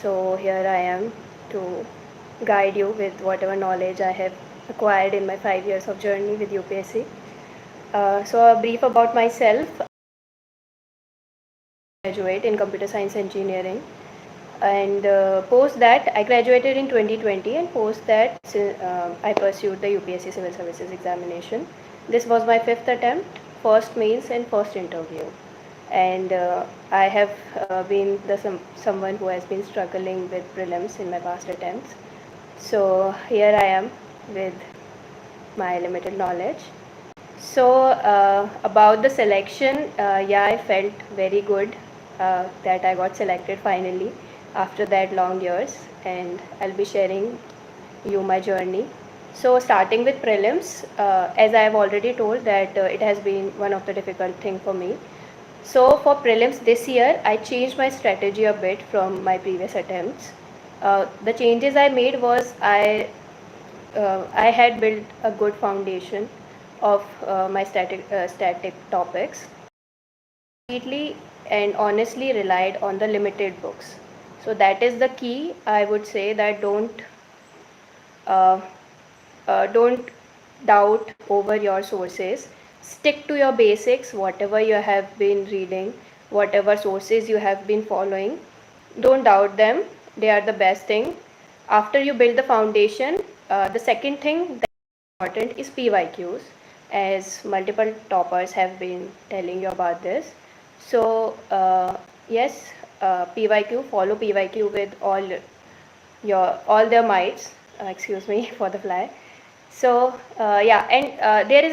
So here I am to guide you with whatever knowledge I have acquired in my 5 years of journey with UPSC. So a brief about myself. I graduate in computer science engineering, and post that I graduated in 2020, and post that I pursued the UPSC Civil Services examination. This was my 5th attempt, first mains and first interview, and I have been someone who has been struggling with prelims in my past attempts. So here I am with my limited knowledge. So about the selection, yeah, I felt very good that I got selected finally after that long years, and I'll be sharing you my journey. So starting with prelims, as I have already told that it has been one of the difficult thing for me. So for prelims this year, I changed my strategy a bit from my previous attempts. The changes I made was I had built a good foundation of my static topics. Completely and honestly relied on the limited books. So that is the key. I would say that uh, don't doubt over your sources. Stick to your basics, whatever you have been reading, whatever sources you have been following. Don't doubt them. They are the best thing. After you build the foundation, the second thing that's important is PYQs, as multiple toppers have been telling you about this. So yes, PYQ, follow PYQ with all their mights. Excuse me for the fly. So yeah, and there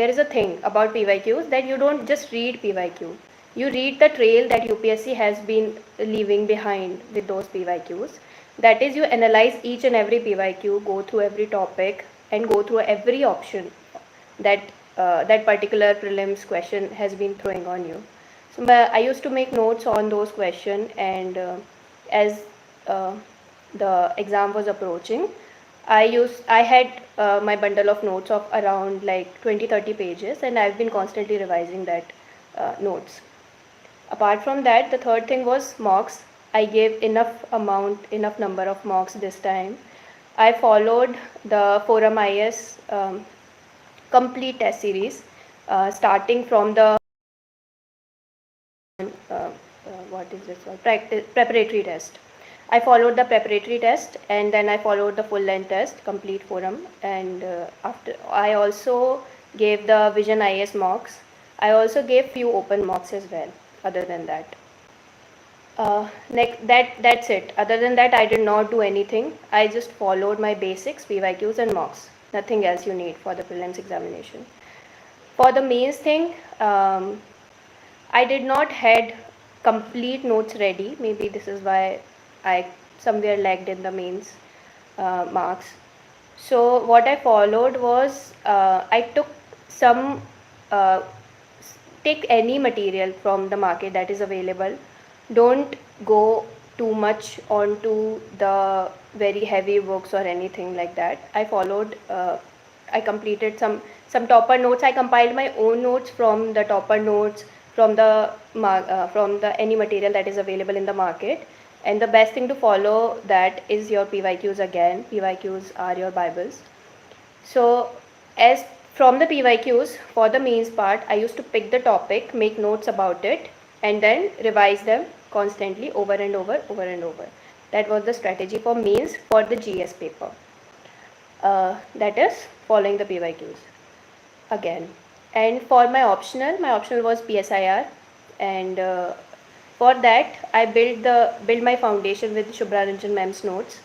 is a thing about PYQs, that you don't just read PYQ. You read the trail that UPSC has been leaving behind with those PYQs. That is, you analyze each and every PYQ, go through every topic, and go through every option that that particular prelims question has been throwing on you. So I used to make notes on those questions, and as uh, the exam was approaching, I had my bundle of notes of around like 20-30 pages, and I've been constantly revising that notes. Apart from that, the third thing was mocks. I gave enough number of mocks this time. I followed the Forum IS complete test series, starting from the what is this one? Preparatory test. I followed the preparatory test, and then I followed the full length test, complete forum, and after I also gave the Vision IS mocks. I also gave few open mocks as well. Other than that, that's it. Other than that, I did not do anything. I just followed my basics, PYQs, and mocks. Nothing else you need for the prelims examination. For the mains thing, I did not had complete notes ready. Maybe this is why I somewhere lagged in the mains marks. So what I followed was I took some uh, take any material from the market that is available. Don't go too much onto the very heavy books or anything like that. I completed some topper notes. I compiled my own notes from the topper notes, from the any material that is available in the market. And the best thing to follow that is your PYQs again. PYQs are your Bibles. So as from the PYQs for the mains part, I used to pick the topic, make notes about it, and then revise them constantly over and over, over and over. That was the strategy for mains for the GS paper. That is following the PYQs again. And for my optional was PSIR, and for that I build my foundation with Shubhra Ranjan ma'am's notes.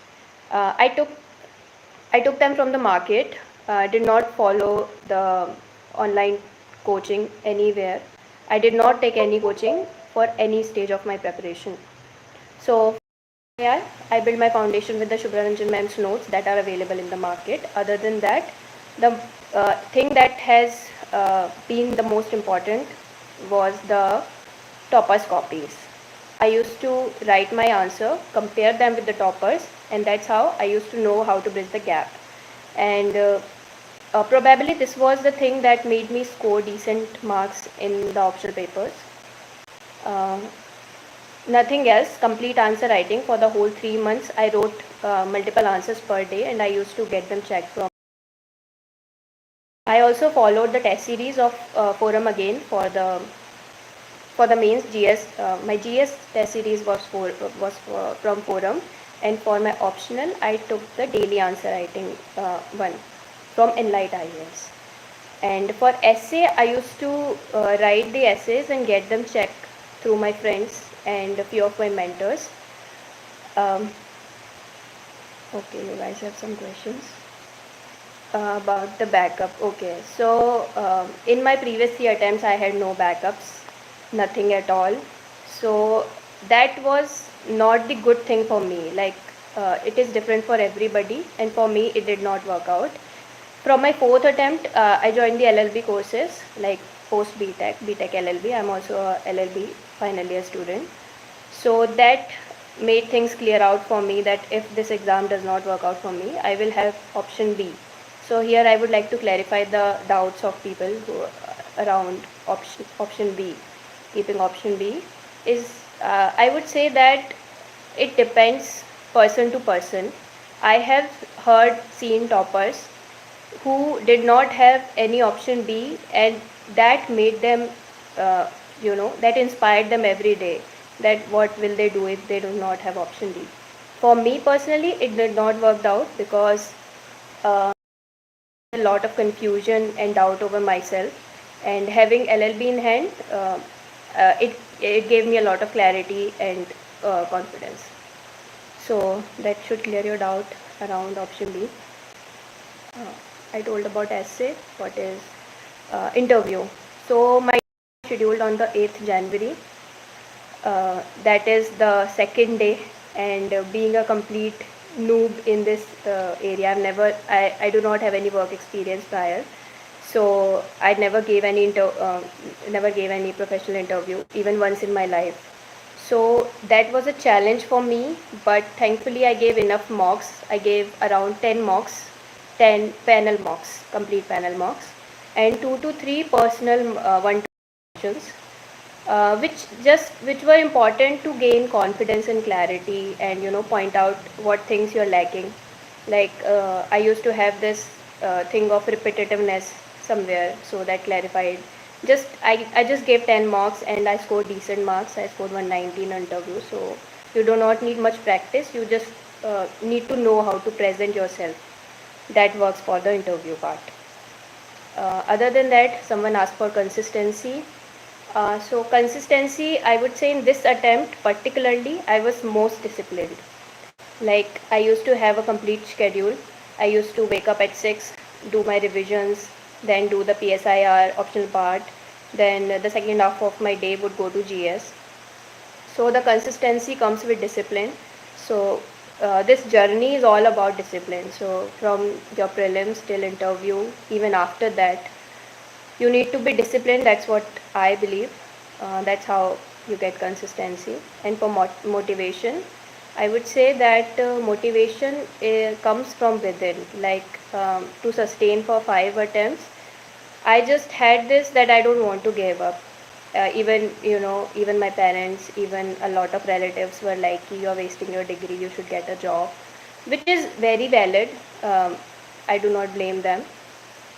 I took them from the market. I did not follow the online coaching anywhere. I did not take any coaching for any stage of my preparation. So yeah, I built my foundation with the Shubhra Ranjan ma'am's notes that are available in the market. Other than that, the thing that has been the most important was the toppers copies. I used to write my answer, compare them with the toppers, and that's how I used to know how to bridge the gap. And probably this was the thing that made me score decent marks in the optional papers. Uh, Nothing else, complete answer writing for the whole 3 months. I wrote multiple answers per day and I used to get them checked from. I also followed the test series of forum again for the mains GS. My GS test series was from forum, and for my optional I took the daily answer writing one from Enlight IAS. And for essay, I used to write the essays and get them checked through my friends and a few of my mentors. Okay, you guys have some questions about the backup. Okay, so in my previous 3 attempts, I had no backups, nothing at all. So that was not the good thing for me. Like it is different for everybody, and for me, it did not work out. From my 4th attempt, I joined the LLB courses, like post BTech LLB. I'm also a LLB final year student. So that made things clear out for me that if this exam does not work out for me, I will have option B. So here I would like to clarify the doubts of people who around option B. Keeping option B is, I would say that it depends person to person. I have seen toppers who did not have any option B, and that made them, that inspired them every day, that what will they do if they do not have option B. For me personally, it did not work out because a lot of confusion and doubt over myself, and having LLB in hand, it gave me a lot of clarity and confidence. So that should clear your doubt around option B. I told about essay. What is interview? So my scheduled on the 8th January. That is the second day, and being a complete noob in this area, I do not have any work experience prior, so I never gave any professional interview even once in my life. So that was a challenge for me, but thankfully I gave enough mocks. I gave around 10 mocks, 10 panel mocks, complete panel mocks, and 2 to 3 personal one-to-one questions, which were important to gain confidence and clarity, and point out what things you're lacking. Like I used to have this thing of repetitiveness somewhere, so that clarified. I just gave 10 marks and I scored decent marks. I scored 190 in interview. So you do not need much practice. You just need to know how to present yourself. That works for the interview part. Other than that, someone asked for consistency. So consistency, I would say in this attempt particularly, I was most disciplined. Like I used to have a complete schedule. I used to wake up at 6, do my revisions, then do the PSIR optional part. Then the second half of my day would go to GS. So the consistency comes with discipline. So this journey is all about discipline. So from your prelims till interview, even after that, you need to be disciplined. That's what I believe. That's how you get consistency. And for motivation, I would say that motivation comes from within. Like to sustain for 5 attempts, I just had this that I don't want to give up. Even my parents, even a lot of relatives were like, you're wasting your degree, you should get a job, which is very valid. I do not blame them.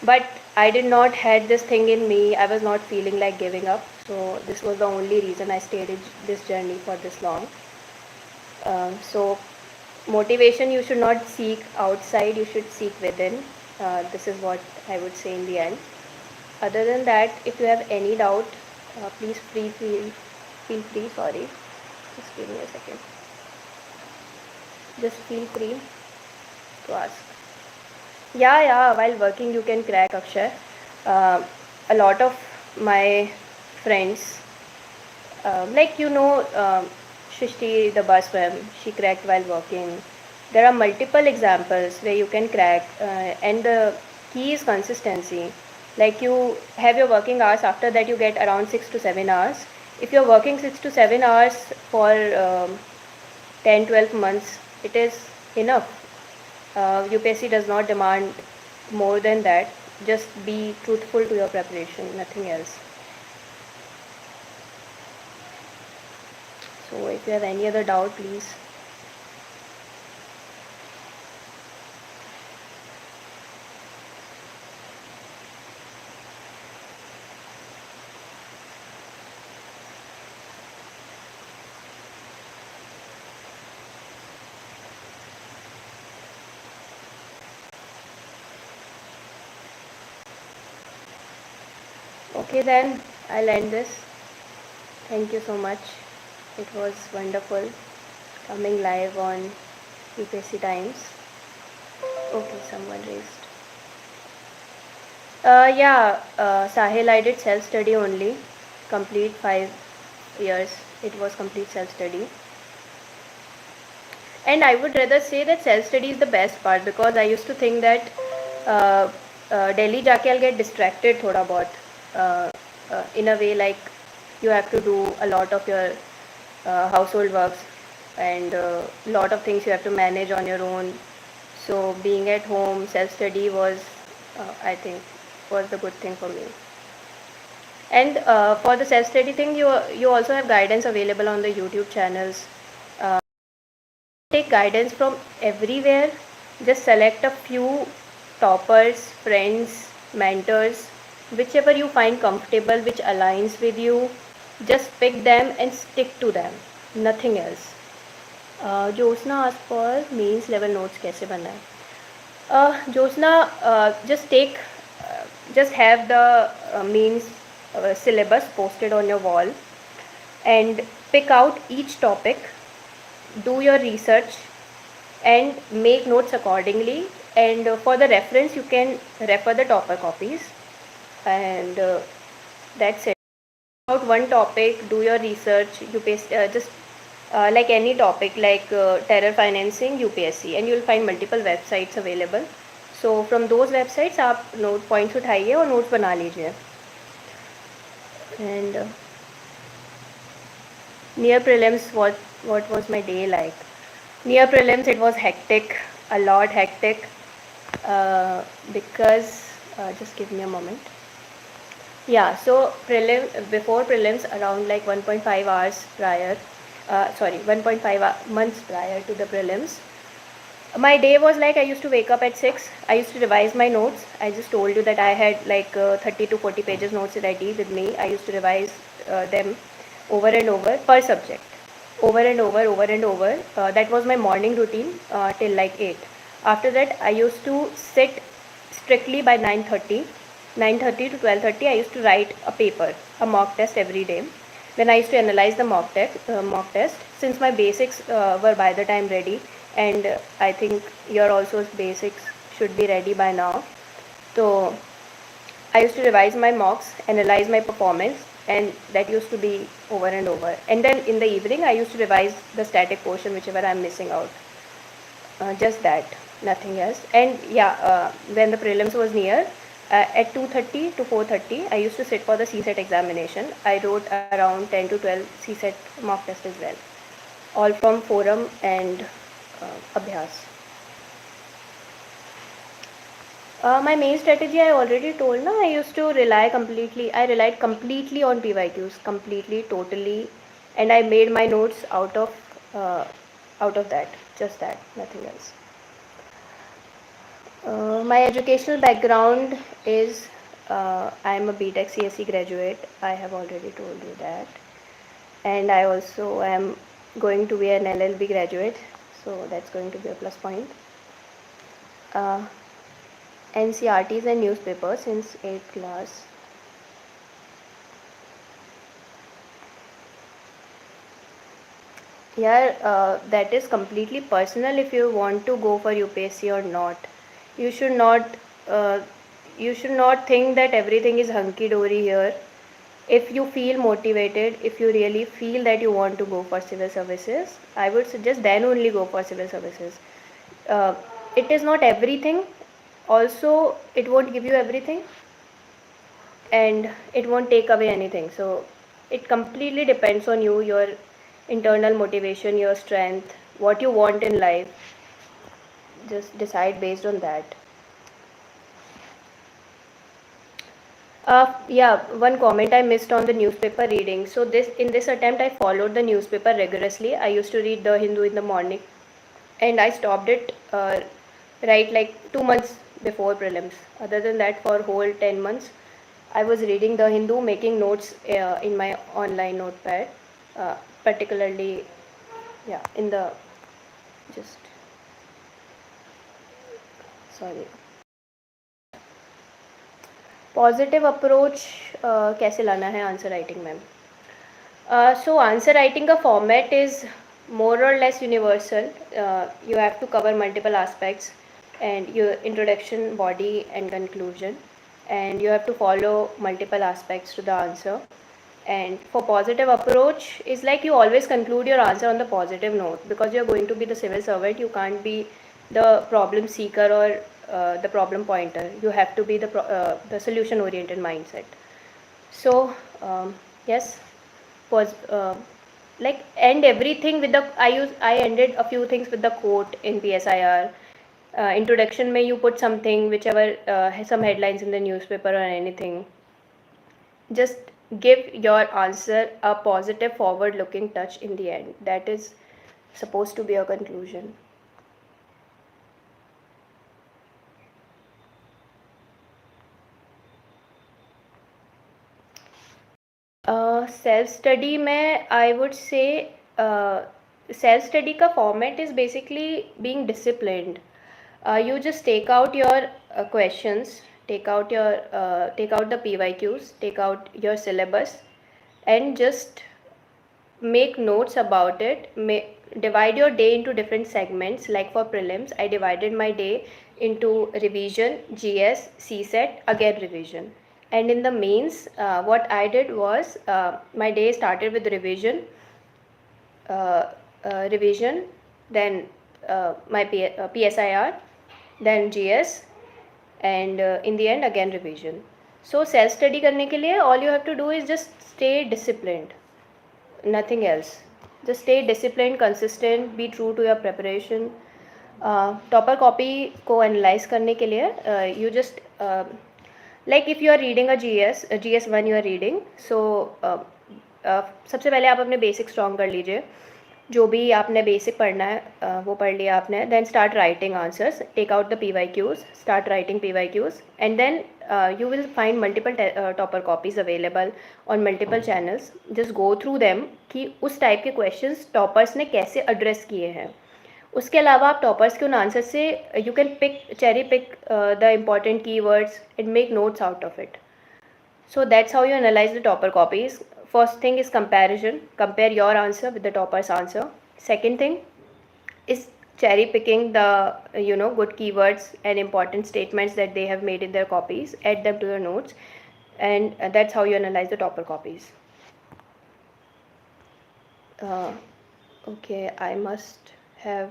But I did not had this thing in me. I was not feeling like giving up. So this was the only reason I stayed in this journey for this long. So motivation you should not seek outside, you should seek within. This is what I would say in the end. Other than that, if you have any doubt, please feel free, sorry. Just give me a second. Just feel free to ask. Yeah, while working you can crack, Akshay. A lot of my friends, Shrishti, the bus ma'am, she cracked while working. There are multiple examples where you can crack, and the key is consistency. Like you have your working hours, after that you get around 6 to 7 hours. If you're working 6 to 7 hours for 10-12 months, it is enough. UPSC does not demand more than that. Just be truthful to your preparation, nothing else. So if you have any other doubt, please. Okay, then I'll end this. Thank you so much. It was wonderful coming live on UPSC Times. Okay, someone raised. Sahil, I did self-study only. Complete 5 years. It was complete self-study. And I would rather say that self-study is the best part, because I used to think that Delhi jaake I'll get distracted thoda bahut. In a way, like you have to do a lot of your household works and a lot of things you have to manage on your own. So being at home, self-study was, I think, was the good thing for me. And for the self-study thing, you also have guidance available on the YouTube channels. Take guidance from everywhere. Just select a few toppers, friends, mentors, whichever you find comfortable, which aligns with you. Just pick them and stick to them. Nothing else. Josna asked for means level notes कैसे बनना है. Josna, just have the means syllabus posted on your wall and pick out each topic, do your research and make notes accordingly, and for the reference you can refer the topper copies, and that's it. About one topic, do your research, you paste just like any topic, like terror financing UPSC, and you'll find multiple websites available. So from those websites आप note points उठाइए और notes बना लीजिए. And near prelims, what was my day like? Near prelims, it was hectic, a lot hectic, because just give me a moment. Yeah, so before prelims, around like 1.5 hours prior, 1.5 months prior to the prelims, my day was like, I used to wake up at 6. I used to revise my notes. I just told you that I had like 30 to 40 pages notes ready with me. I used to revise them over and over per subject, over and over. That was my morning routine till like 8. After that, I used to sit strictly by 9:30 to 12:30. I used to write a paper, a mock test every day. Then I used to analyze the mock test. Since my basics were by the time ready, and I think your also basics should be ready by now. So I used to revise my mocks, analyze my performance, and that used to be over and over. And then in the evening, I used to revise the static portion, whichever I'm missing out. Just that, nothing else. And yeah, when the prelims was near, at 2:30 to 4:30, I used to sit for the CSET examination. I wrote around 10 to 12 CSET mock tests as well, all from forum and Abhyas. My main strategy I already told na. I used to relied completely on PYQs, completely, totally, and I made my notes out of that, just that, nothing else. My educational background is I am a BTech CSE graduate. I have already told you that, and I also am going to be an LLB graduate, so that's going to be a plus point. NCRTs and newspapers since 8th class. Yeah, that is completely personal if you want to go for UPSC or not. You should not think that everything is hunky-dory here. If you feel motivated, if you really feel that you want to go for civil services, I would suggest then only go for civil services. It is not everything. Also, it won't give you everything, and it won't take away anything. So it completely depends on you, your internal motivation, your strength, what you want in life. Just decide based on that. Yeah, one comment I missed on the newspaper reading. So in this attempt I followed the newspaper rigorously. I used to read the Hindu in the morning, and I stopped it right like 2 months before prelims. Other than that, for whole 10 months, I was reading the Hindu, making notes in my online notepad, particularly, yeah, in the just sorry. Positive approach कैसे लाना है answer writing में? So answer writing का format is more or less universal. You have to cover multiple aspects and your introduction, body and conclusion, and you have to follow multiple aspects to the answer. And for positive approach is like you always conclude your answer on the positive note, because you're going to be the civil servant. You can't be the problem seeker or the problem pointer. You have to be the solution oriented mindset. So yes, was like end everything with the I ended a few things with the quote in PSIR. Introduction may you put something whichever has some headlines in the newspaper or anything. Just give your answer a positive forward looking touch in the end. That is supposed to be a conclusion. Self study में I would say self study का format is basically being disciplined. You just take out your questions, take out the PYQs, take out your syllabus, and just make notes about it. Divide your day into different segments. Like for prelims, I divided my day into revision, GS, CSET, again revision. And in the mains, what I did was my day started with uh, revision, then my PSIR, then GS, and in the end again revision. So self study करने के लिए all you have to do is just stay disciplined, nothing else. Just stay disciplined, consistent, be true to your preparation. Topper copy को analyze करने के लिए you just like if you are reading a GS1 you are reading, so सबसे पहले आप अपने basic strong कर लीजिए. जो भी आपने बेसिक पढ़ना है वो पढ़ लिया आपने. Then start writing answers, take out the PYQs, start writing PYQs, and then you will find multiple topper copies available on multiple channels. Just go through them कि उस टाइप के क्वेश्चंस टॉपर्स ने कैसे एड्रेस किए हैं. उसके अलावा आप टॉपर्स के उन आंसर से you can cherry pick the important keywords and make notes out of it. So that's how you analyze the topper copies. First thing is comparison. Compare your answer with the topper's answer. Second thing is cherry picking the good keywords and important statements that they have made in their copies. Add them to your notes, and that's how you analyze the topper copies. Okay, I must have.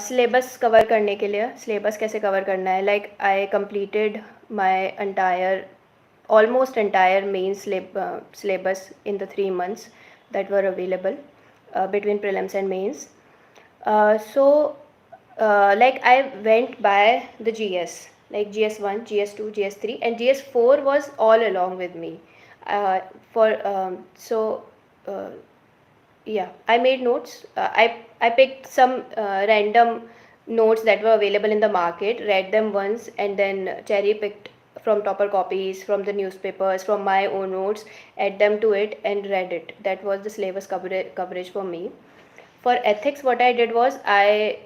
Syllabus cover करने के लिए, syllabus कैसे cover करना है, like I completed my almost entire main syllabus in the 3 months that were available between prelims and mains. So like I went by the GS, like GS1, GS2, GS3, and GS4 was all along with me. Yeah, I made notes. I picked some random notes that were available in the market, read them once, and then cherry picked from topper copies, from the newspapers, from my own notes, add them to it and read it. That was the syllabus coverage for me. For ethics, what I did was I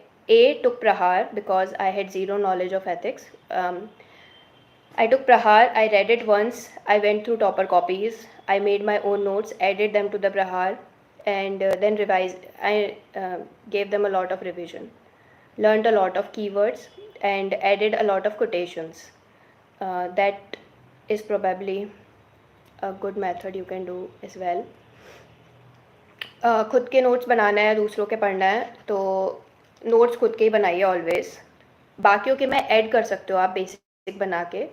took Prahar because I had zero knowledge of ethics. I took Prahar, I read it once, I went through topper copies, I made my own notes, added them to the Prahar, and then revised. I gave them a lot of revision, learned a lot of keywords, and added a lot of quotations. That is probably a good method you can do as well. खुद के notes बनाना है, दूसरों के पढ़ना है, तो notes खुद के ही बनाइए ऑलवेज. बाकियों के मैं ऐड कर सकते हो आप बेसिक बना के.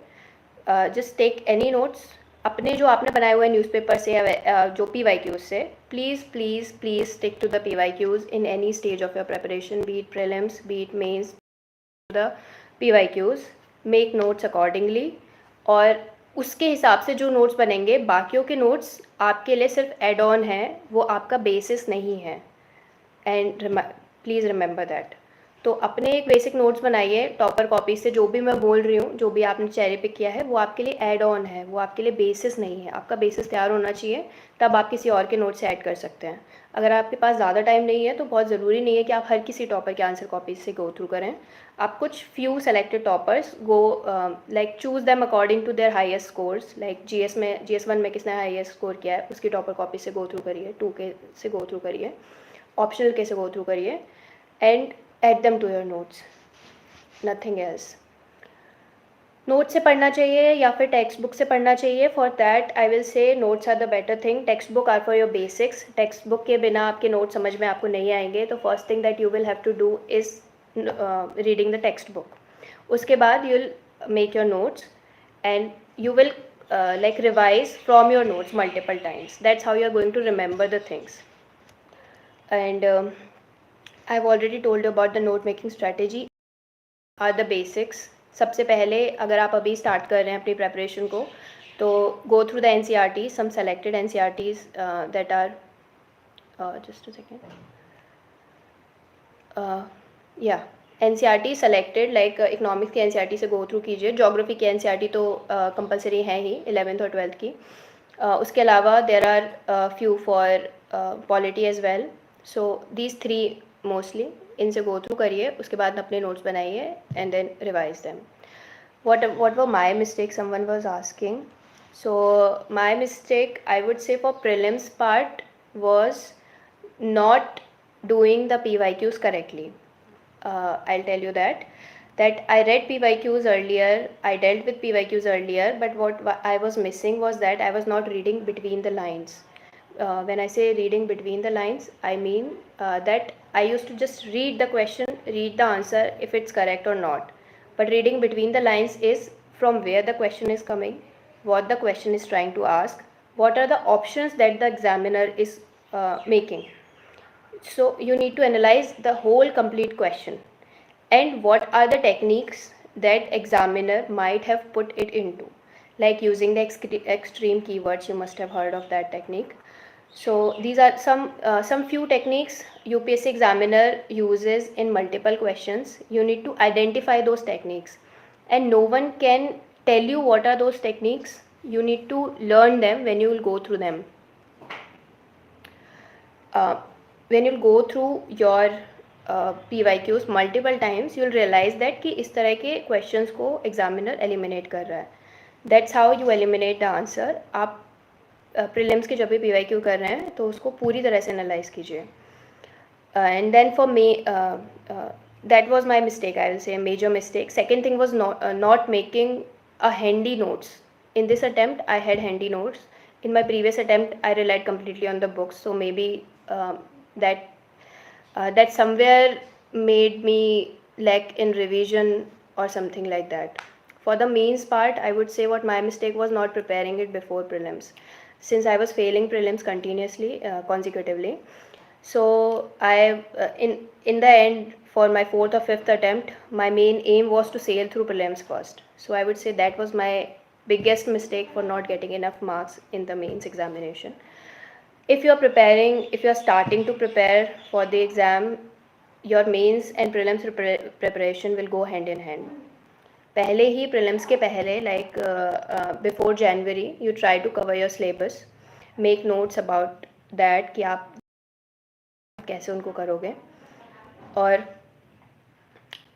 जस्ट टेक एनी नोट्स अपने जो आपने बनाए हुए न्यूज़पेपर से या जो PYQs से, please stick to the PYQs in any stage of your preparation, be it prelims, be it mains, the PYQs, make notes accordingly. और उसके हिसाब से जो नोट्स बनेंगे, बाकियों के नोट्स आपके लिए सिर्फ एड ऑन है, वो आपका बेसिस नहीं है, एंड प्लीज़ रिमेंबर दैट. तो अपने एक बेसिक नोट्स बनाइए टॉपर कॉपी से, जो भी मैं बोल रही हूँ, जो भी आपने चेरी पिक किया है, वो आपके लिए ऐड ऑन है, वो आपके लिए बेसिस नहीं है. आपका बेसिस तैयार होना चाहिए, तब आप किसी और के नोट्स से ऐड कर सकते हैं. अगर आपके पास ज़्यादा टाइम नहीं है तो बहुत ज़रूरी नहीं है कि आप हर किसी टॉपर के आंसर कॉपी से गो थ्रू करें. आप कुछ few selected toppers go, like choose them according to their highest scores. Like GS1 में किसने हाईएस्ट स्कोर किया है, उसकी टॉपर कॉपी से गो थ्रू करिए, 2K से गो थ्रू करिए, ऑप्शनल के से गो थ्रू करिए, and add them to your notes, nothing else. Note से पढ़ना चाहिए या फिर टेक्स्ट बुक से पढ़ना चाहिए? For that I will say notes are the better thing. Text book are for your basics. Text book के बिना आपके नोट समझ में आपको नहीं आएंगे. तो first thing that you will have to do is reading the text book. उसके बाद you will make your notes and you will like revise from your notes multiple times. That's how you are going to remember the things. And I've already told you about the note making strategy. Are the basics. सबसे पहले अगर आप अभी start कर रहे हैं अपनी preparation को, तो go through the NCERT, some selected NCERTs that are just a second, NCERT selected, like economics की NCERT से गो थ्रू कीजिए. जोग्राफी की NCERT तो कंपलसरी है ही 11th और 12th की. उसके अलावा there are few for polity as well. So these 3 mostly, इनसे गो थ्रू करिए. उसके बाद अपने नोट्स बनाइए and then revise them. what were my mistakes, someone was asking. So my mistake, I would say, for prelims part was not doing the PYQs correctly. I'll tell you that I read PYQs earlier, I dealt with PYQs earlier, but what I was missing was that I was not reading between the lines. When I say reading between the lines, I mean that I used to just read the question, read the answer if it's correct or not. But reading between the lines is from where the question is coming, what the question is trying to ask, what are the options that the examiner is making. So you need to analyze the whole complete question and what are the techniques that examiner might have put it into, like using the extreme keywords. You must have heard of that technique. So these are some few techniques UPSC examiner uses in multiple questions. You need to identify those techniques, and no one can tell you what are those techniques. You need to learn them when you will go through them. When you'll go through your PYQs multiple times, you'll realize that कि इस तरह के questions को examiner eliminate कर रहा है. That's how you eliminate the answer. आप prelims की जब भी PYQ कर रहे हैं तो उसको पूरी तरह से एनालाइज कीजिए. And then for me that was my mistake, I will say, a major mistake. Second thing was not making a handy notes. In this attempt I had handy notes. In my previous attempt I relied completely on the books, so maybe that somewhere made me lack in revision or something like that. For the mains part, I would say what my mistake was not preparing it before prelims, since I was failing prelims continuously, consecutively. So I in the end, for my 4th or 5th attempt, my main aim was to sail through prelims first. So I would say that was my biggest mistake for not getting enough marks in the mains examination. If you are starting to prepare for the exam, your mains and prelims preparation will go hand in hand. पहले ही prelims के पहले, like before January, you try to cover your syllabus, make notes about that कि आप कैसे उनको करोगे, और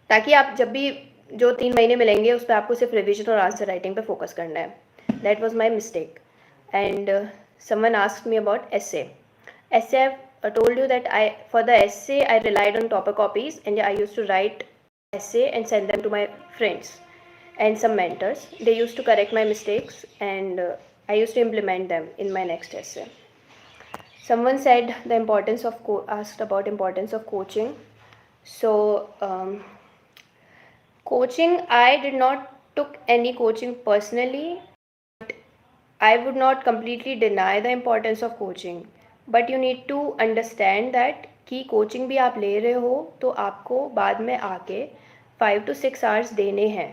ताकि आप जब भी जो 3 महीने मिलेंगे उस पर आपको सिर्फ रिविजन और आंसर राइटिंग पे फोकस करना है. That was my mistake. And someone asked me about essay. I've told you that for the essay I relied on topper copies, and I used to write essay and send them to my friends and some mentors. They used to correct my mistakes, and I used to implement them in my next essay. Someone said the importance of asked about importance of coaching. So coaching, I did not took any coaching personally. I would not completely deny the importance of coaching, but you need to understand that कि coaching भी आप ले रहे हो तो आपको बाद में आके 5 to 6 hours देने हैं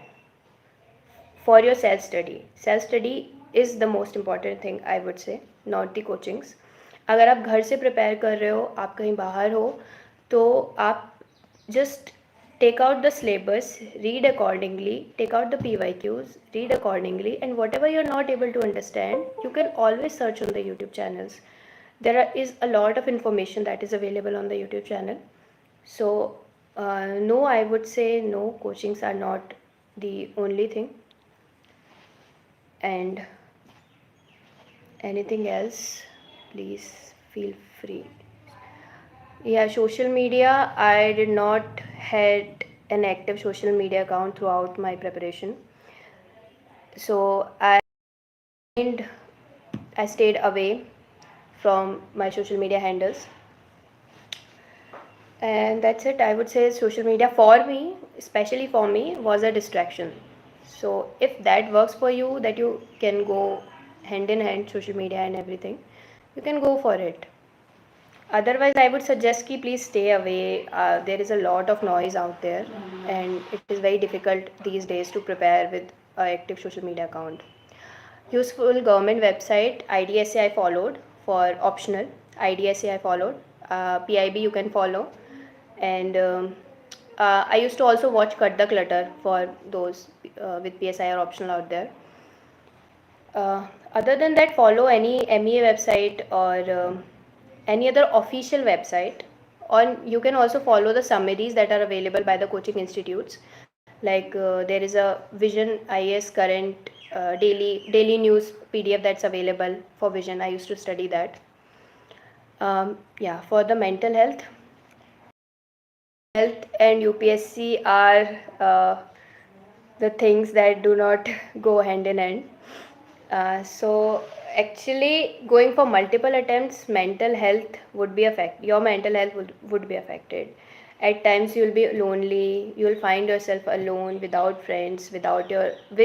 for your self study. Self study is the most important thing, I would say, not the coachings. अगर आप घर से प्रिपेयर कर रहे हो, आप कहीं बाहर हो, तो आप just take out the syllabus, read accordingly, take out the PYQs, read accordingly, and whatever you're not able to understand, you can always search on the YouTube channels. Is a lot of information that is available on the YouTube channel. So no, I would say no, coachings are not the only thing. And anything else, please feel free. Yeah, social media, I did not had an active social media account throughout my preparation, so I stayed away from my social media handles, and that's it. I would say social media for me, especially for me, was a distraction. So if that works for you, that you can go hand in hand social media and everything, you can go for it. Otherwise, I would suggest ki please stay away. There is a lot of noise out there, and it is very difficult these days to prepare with an active social media account. Useful government website, IDSA I followed for optional. IDSA I followed. PIB you can follow. And I used to also watch Cut the Clutter for those with PSI or optional out there. Other than that, follow any MEA website or any other official website, or you can also follow the summaries that are available by the coaching institutes. Like there is a Vision IAS current daily news PDF that's available for Vision. I used to study that. Yeah, for the mental health and UPSC are the things that do not go hand in hand. So actually going for multiple attempts, mental health would be affected. Your mental health would be affected. At times you'll be lonely, you'll find yourself alone, without friends, with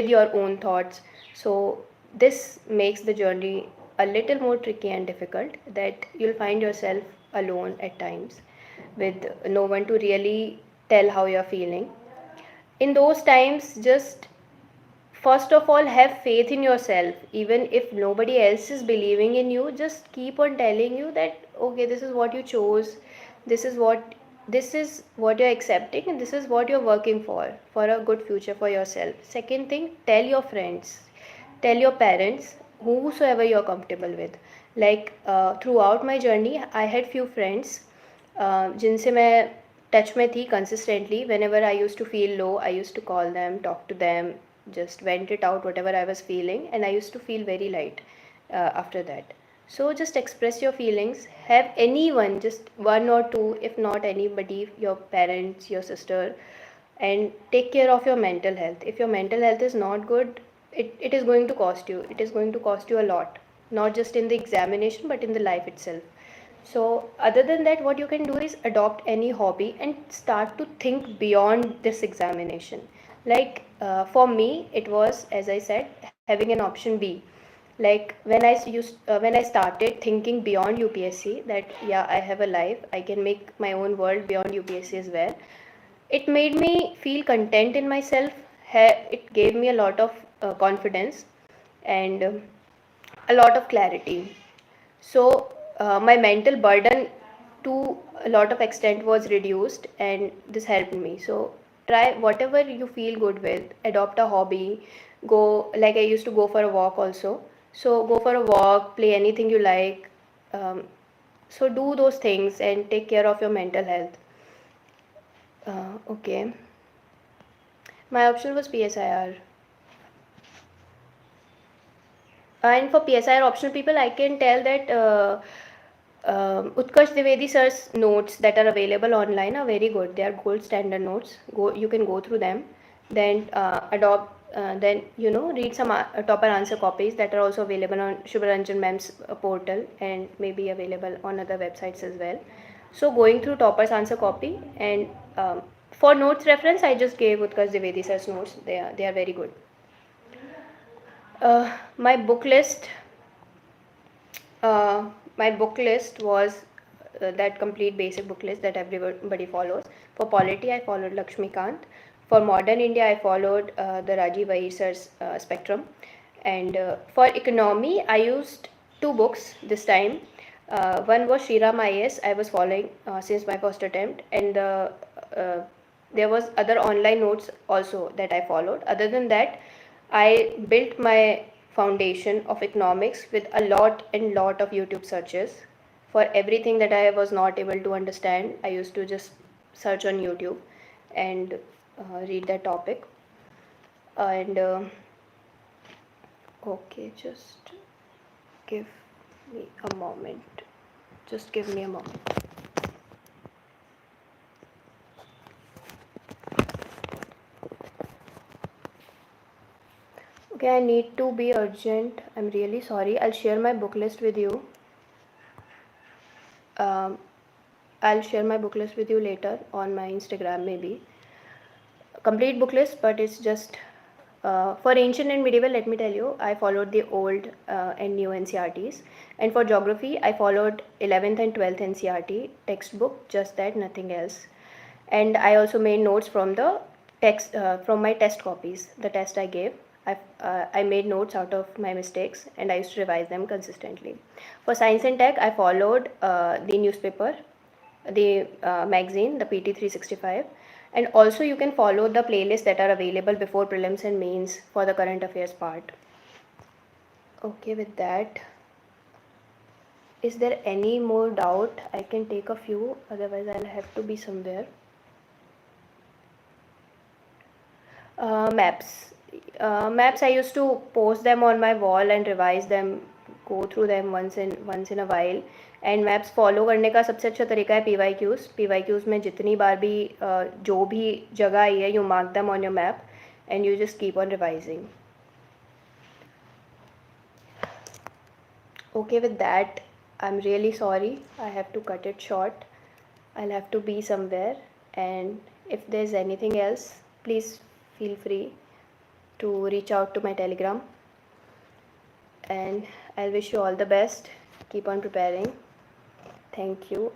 your own thoughts. So this makes the journey a little more tricky and difficult, that you'll find yourself alone at times with no one to really tell how you're feeling. In those times, just first of all, have faith in yourself. Even if nobody else is believing in you, just keep on telling you that okay, this is what you chose, this is what you're accepting, and this is what you're working for a good future for yourself. Second thing, tell your friends, tell your parents, whosoever you're comfortable with. Like throughout my journey, I had few friends जिनसे मैं touch में थी consistently. Whenever I used to feel low, I used to call them, talk to them, just vent it out whatever I was feeling, and I used to feel very light after that. So just express your feelings. Have anyone, just one or two, if not anybody, your parents, your sister, and take care of your mental health. If your mental health is not good, it is going to cost you. It is going to cost you a lot, not just in the examination but in the life itself. So other than that, what you can do is adopt any hobby and start to think beyond this examination. Like for me, it was, as I said, having an option B. Like when I started thinking beyond UPSC, that yeah, I have a life, I can make my own world beyond UPSC as well. It made me feel content in myself. It gave me a lot of confidence and a lot of clarity. So my mental burden to a lot of extent was reduced, and this helped me. So try whatever you feel good with, adopt a hobby, go, like I used to go for a walk also. So go for a walk, play anything you like. So do those things and take care of your mental health. Okay. My option was PSIR. And for PSIR optional people, I can tell that Utkarsh Dwivedi sir's notes that are available online are very good. They are gold standard notes. You can go through them. Then read some topper answer copies that are also available on Shubharanjan ma'am's portal, and maybe available on other websites as well. So going through topper's answer copy, and for notes reference, I just gave Utkarsh Dwivedi sir's notes. They are very good. My book list. My book list was that complete basic book list that everybody follows. For polity, I followed Lakshmikant. For modern India, I followed the Rajiv Ahir sir's Spectrum. And for economy, I used two books this time. One was Shriram IAS. I was following since my first attempt, and there was other online notes also that I followed. Other than that, I built my foundation of economics with a lot and lot of YouTube searches. For everything that I was not able to understand, I used to just search on YouTube and read that topic. And okay, just give me a moment. Just give me a moment. Okay, I need to be urgent. I'm really sorry. I'll share my book list with you. I'll share my book list with you later on my Instagram, maybe. Complete book list, but it's just for ancient and medieval. Let me tell you, I followed the old and new NCRTs, and for geography, I followed 11th and 12th NCRT textbook, just that, nothing else. And I also made notes from the text from my test copies, the test I gave. I made notes out of my mistakes and I used to revise them consistently. For science and tech, I followed the newspaper, the magazine, the PT 365, and also you can follow the playlists that are available before prelims and mains for the current affairs part. Okay, with that, is there any more doubt? I can take a few, otherwise I'll have to be somewhere. Maps. Maps, I used to post them on my wall and revise them, go through them once in a while. And maps follow करने का सबसे अच्छा तरीका है P Y Qs में जितनी बार भी जो भी जगह आई है you mark them on your map and you just keep on revising. Okay, with that, I'm really sorry. I have to cut it short. I'll have to be somewhere. And if there's anything else, please feel free to reach out to my Telegram. And I'll wish you all the best. Keep on preparing. Thank you.